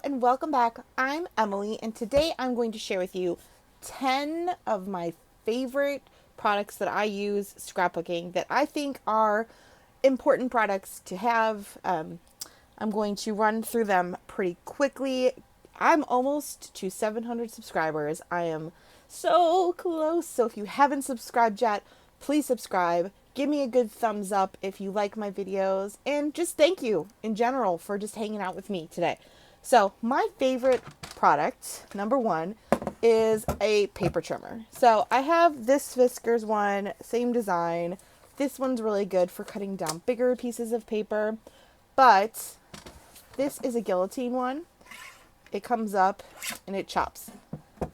and welcome back. I'm Emily, and today I'm going to share with you 10 of my favorite products that I use scrapbooking that I think are important products to have. I'm going to run through them pretty quickly. I'm almost to 700 subscribers. I am so close. So if you haven't subscribed yet, please subscribe. Give me a good thumbs up if you like my videos, and just thank you in general for just hanging out with me today. So my favorite product, number one, is a paper trimmer. So I have this Fiskars one, same design. This one's really good for cutting down bigger pieces of paper, but this is a guillotine one. It comes up and it chops.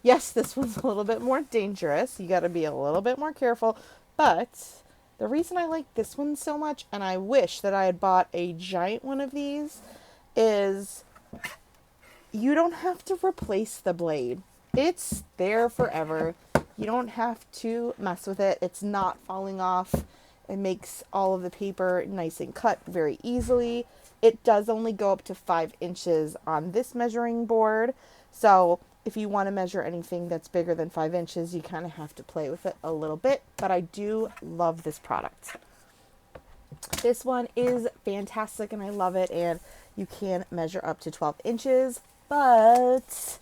Yes, this one's a little bit more dangerous. You got to be a little bit more careful, but the reason I like this one so much, and I wish that I had bought a giant one of these, is you don't have to replace the blade. It's there forever. You don't have to mess with it. It's not falling off. It makes all of the paper nice and cut very easily. It does only go up to 5 inches on this measuring board. So if you want to measure anything that's bigger than 5 inches, you kind of have to play with it a little bit. But I do love this product. This one is fantastic and I love it. And you can measure up to 12 inches. But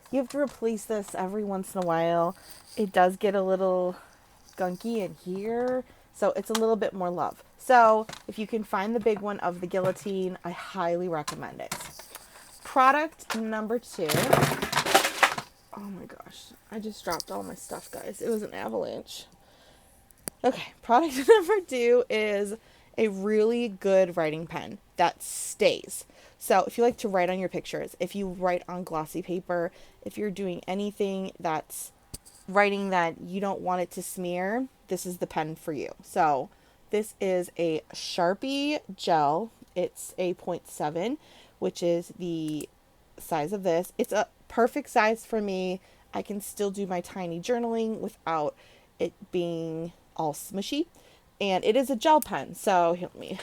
you have to replace this every once in a while. It does get a little gunky in here. So it's a little bit more love. So if you can find the big one of the guillotine, I highly recommend it. Product number 2. Oh my gosh, I just dropped all my stuff, guys. It was an avalanche. Okay, product number 2 is a really good writing pen that stays. So if you like to write on your pictures, if you write on glossy paper, if you're doing anything that's writing that you don't want it to smear, this is the pen for you. So this is a Sharpie Gel. It's a 0.7, which is the size of this. It's a perfect size for me. I can still do my tiny journaling without it being all smushy. And it is a gel pen, so help me.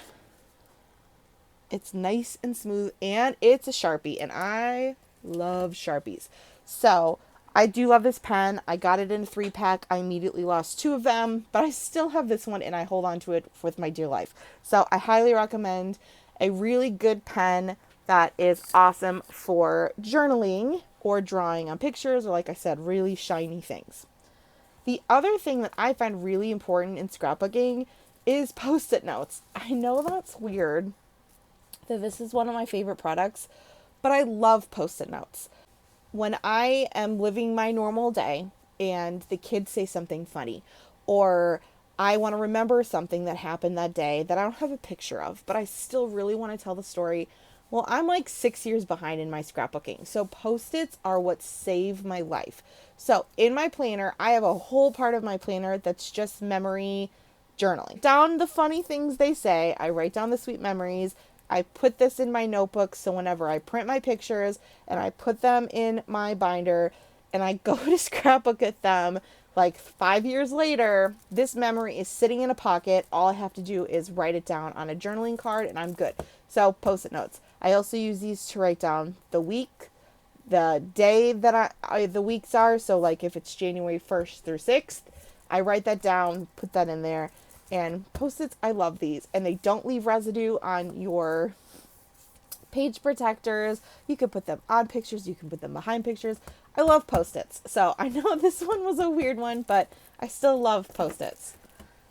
It's nice and smooth, and it's a Sharpie, and I love Sharpies. So I do love this pen. I got it in a 3-pack. I immediately lost 2 of them, but I still have this one, and I hold on to it with my dear life. So I highly recommend a really good pen that is awesome for journaling or drawing on pictures, or like I said, really shiny things. The other thing that I find really important in scrapbooking is Post-it notes. I know that's weird that this is one of my favorite products, but I love Post-it notes. When I am living my normal day and the kids say something funny, or I want to remember something that happened that day that I don't have a picture of, but I still really want to tell the story, well, I'm like 6 years behind in my scrapbooking. So Post-its are what save my life. So in my planner, I have a whole part of my planner that's just memory journaling. Down the funny things they say, I write down the sweet memories. I put this in my notebook, so whenever I print my pictures and I put them in my binder and I go to scrapbook at them, like 5 years later, this memory is sitting in a pocket. All I have to do is write it down on a journaling card and I'm good. So Post-it notes. I also use these to write down the week, the day that the weeks are. So like if it's January 1st through 6th, I write that down, put that in there. And Post-its, I love these. And they don't leave residue on your page protectors. You can put them on pictures. You can put them behind pictures. I love Post-its. So I know this one was a weird one, but I still love Post-its.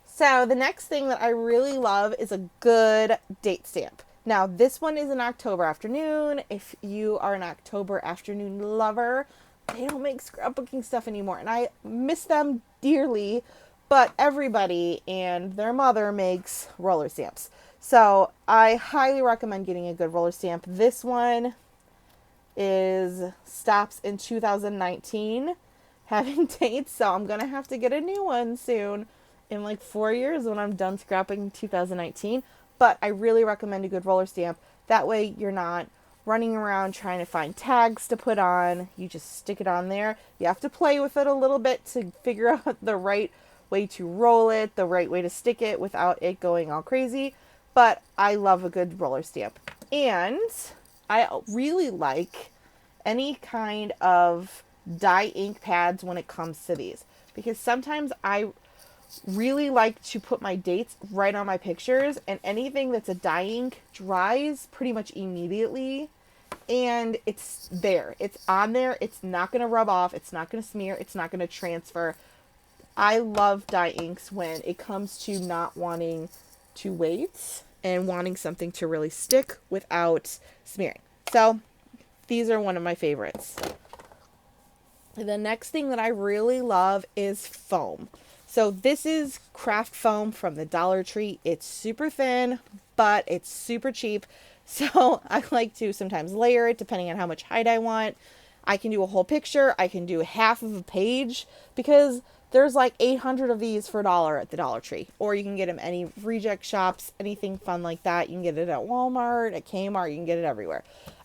So the next thing that I really love is a good date stamp. Now, this one is an October afternoon. If you are an October afternoon lover, they don't make scrapbooking stuff anymore. And I miss them dearly. But everybody and their mother makes roller stamps. So I highly recommend getting a good roller stamp. This one stops in 2019 having dates. So I'm going to have to get a new one soon in like 4 years when I'm done scrapping 2019. But I really recommend a good roller stamp. That way you're not running around trying to find tags to put on. You just stick it on there. You have to play with it a little bit to figure out the right way to roll it, the right way to stick it without it going all crazy. But I love a good roller stamp. And I really like any kind of dye ink pads when it comes to these, because sometimes I really like to put my dates right on my pictures, and anything that's a dye ink dries pretty much immediately, and it's there. It's on there. It's not going to rub off. It's not going to smear. It's not going to transfer. I love dye inks when it comes to not wanting to wait and wanting something to really stick without smearing. So these are one of my favorites. The next thing that I really love is foam. So this is craft foam from the Dollar Tree. It's super thin, but it's super cheap. So I like to sometimes layer it depending on how much height I want. I can do a whole picture. I can do half of a page, because there's like 800 of these for $1 at the Dollar Tree. Or you can get them any reject shops, anything fun like that. You can get it at Walmart, at Kmart. You can get it everywhere.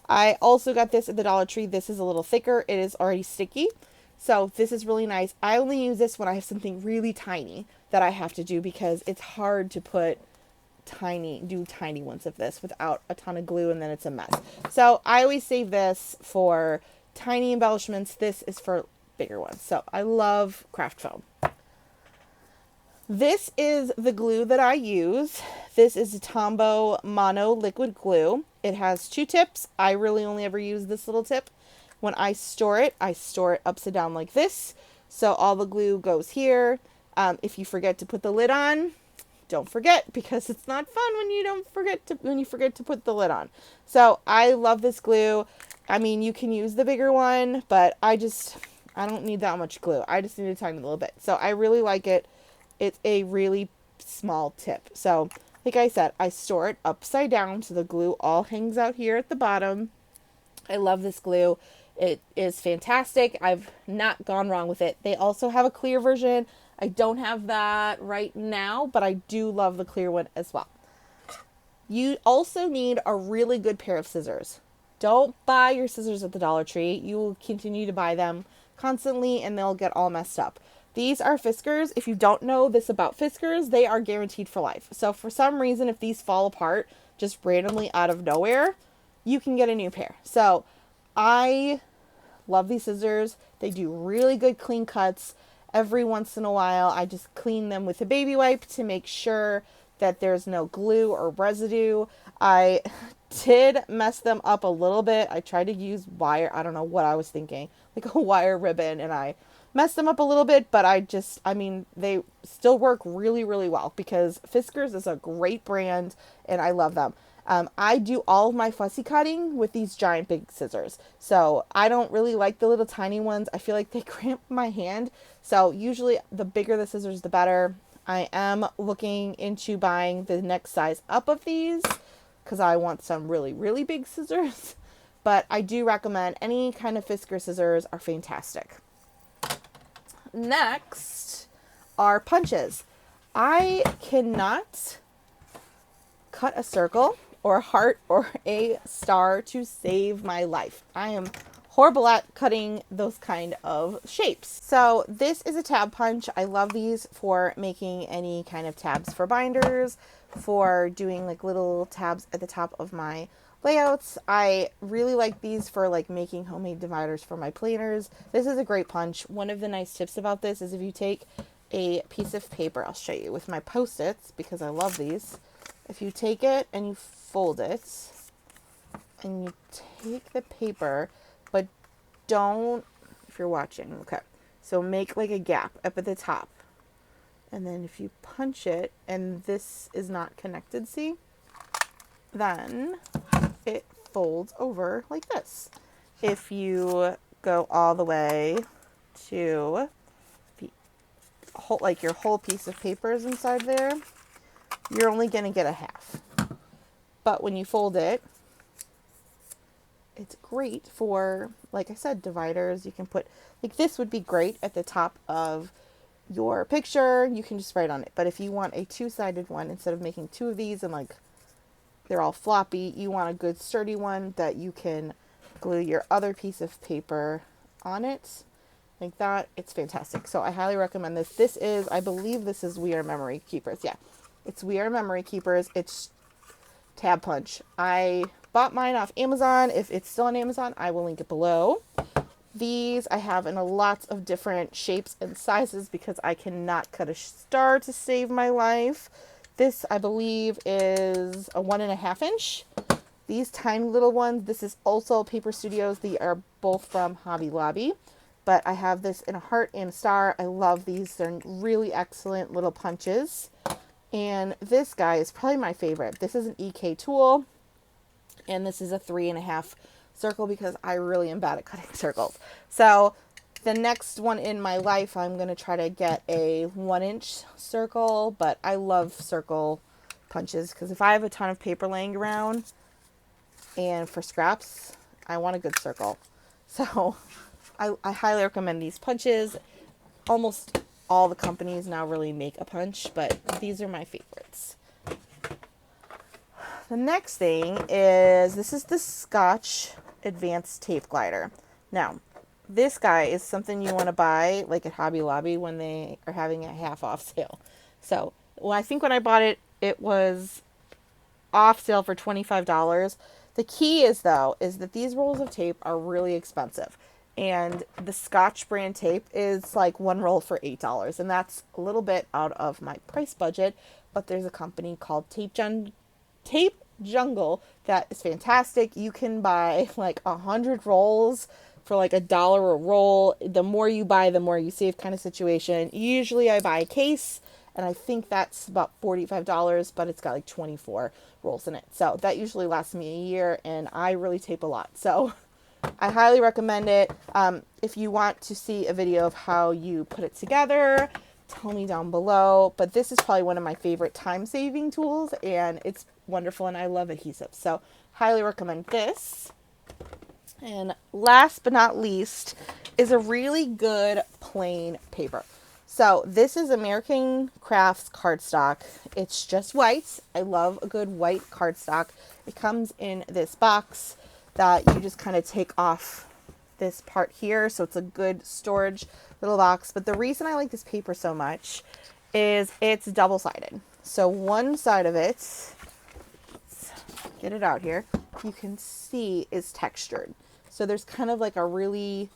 I also got this at the Dollar Tree. This is a little thicker. It is already sticky. So this is really nice. I only use this when I have something really tiny that I have to do, because it's hard to do tiny ones of this without a ton of glue, and then it's a mess. So I always save this for tiny embellishments. This is for bigger ones. So I love craft foam. This is the glue that I use. This is a Tombow Mono Liquid Glue. It has 2 tips. I really only ever use this little tip. When I store it upside down like this. So all the glue goes here. If you forget to put the lid on, don't forget, because it's not fun when you forget to put the lid on. So I love this glue. I mean, you can use the bigger one, but I don't need that much glue. I just need a tiny little bit. So I really like it. It's a really small tip. So like I said, I store it upside down, so the glue all hangs out here at the bottom. I love this glue. It is fantastic. I've not gone wrong with it. They also have a clear version. I don't have that right now, but I do love the clear one as well. You also need a really good pair of scissors. Don't buy your scissors at the Dollar Tree. You will continue to buy them constantly, and they'll get all messed up. These are Fiskars. If you don't know this about Fiskars, they are guaranteed for life. So for some reason, if these fall apart just randomly out of nowhere, you can get a new pair. So I love these scissors. They do really good clean cuts. Every once in a while, I just clean them with a baby wipe to make sure that there's no glue or residue. I did mess them up a little bit. I tried to use wire. I don't know what I was thinking, like a wire ribbon, and I messed them up a little bit, but they still work really, really well, because Fiskars is a great brand and I love them. I do all of my fussy cutting with these giant big scissors. So I don't really like the little tiny ones. I feel like they cramp my hand. So usually the bigger the scissors, the better. I am looking into buying the next size up of these, because I want some really, really big scissors. But I do recommend any kind of Fiskars scissors are fantastic. Next are punches. I cannot cut a circle or a heart or a star to save my life. I am horrible at cutting those kind of shapes. So this is a tab punch. I love these for making any kind of tabs for binders, for doing like little tabs at the top of my layouts. I really like these for like making homemade dividers for my planners. This is a great punch. One of the nice tips about this is if you take a piece of paper, I'll show you with my Post-its because I love these. If you take it and you fold it and you take the paper, but don't, if you're watching, okay, so make like a gap up at the top, and then if you punch it and this is not connected, see, then it folds over like this. If you go all the way to the whole, like your whole piece of paper is inside there, you're only going to get a half. But when you fold it, it's great for, like I said, dividers. You can put, like this would be great at the top of your picture. You can just write on it. But if you want a two-sided one, instead of making two of these and like they're all floppy, you want a good sturdy one that you can glue your other piece of paper on it like that. It's fantastic. So I highly recommend this. This is, I believe this is We Are Memory Keepers. Yeah, it's We Are Memory Keepers. It's tab punch. I bought mine off Amazon. If it's still on Amazon, I will link it below. These I have in lots of different shapes and sizes because I cannot cut a star to save my life. This, I believe, is a 1.5 inch. These tiny little ones, this is also Paper Studios. They are both from Hobby Lobby. But I have this in a heart and a star. I love these. They're really excellent little punches. And this guy is probably my favorite. This is an EK tool. And this is a 3.5 circle because I really am bad at cutting circles. So the next one in my life, I'm going to try to get a 1-inch circle, but I love circle punches because if I have a ton of paper laying around and for scraps, I want a good circle. So I highly recommend these punches. Almost all the companies now really make a punch, but these are my favorites. The next thing is, this is the Scotch Advanced Tape Glider. Now, this guy is something you want to buy like at Hobby Lobby when they are having a half off sale. So, I think when I bought it, it was off sale for $25. The key is, though, is that these rolls of tape are really expensive. And the Scotch brand tape is like one roll for $8. And that's a little bit out of my price budget. But there's a company called Tape Jungle that is fantastic. You can buy like 100 rolls for like $1 a roll. The more you buy, the more you save kind of situation. Usually I buy a case and I think that's about $45, but it's got like 24 rolls in it. So that usually lasts me a year and I really tape a lot. So I highly recommend it. If you want to see a video of how you put it together, tell me down below. But this is probably one of my favorite time-saving tools, and it's wonderful, and I love adhesives. So highly recommend this. And last but not least is a really good plain paper. So this is American Crafts cardstock. It's just white. I love a good white cardstock. It comes in this box that you just kind of take off this part here. So it's a good storage little box. But the reason I like this paper so much is it's double-sided. So one side of it, let's get it out here, you can see is textured. So there's kind of like a really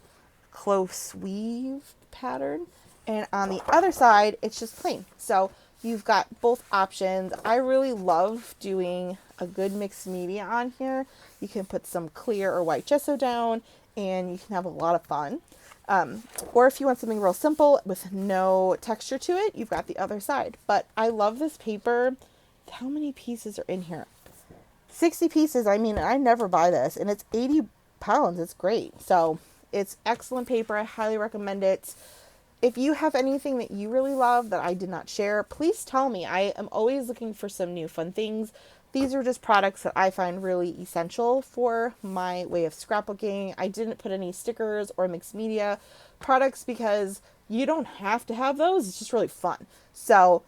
close weave pattern. And on the other side, it's just plain. So you've got both options. I really love doing a good mixed media on here. You can put some clear or white gesso down and you can have a lot of fun. Or if you want something real simple with no texture to it, you've got the other side. But I love this paper. How many pieces are in here? 60 pieces. I mean, I never buy this and it's 80 pounds. It's great. So it's excellent paper. I highly recommend it. If you have anything that you really love that I did not share, please tell me. I am always looking for some new fun things. These are just products that I find really essential for my way of scrapbooking. I didn't put any stickers or mixed media products because you don't have to have those. It's just really fun. So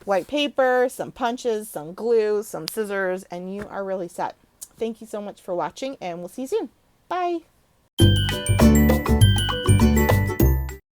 white paper, some punches, some glue, some scissors, and you are really set. Thank you so much for watching and we'll see you soon. Bye.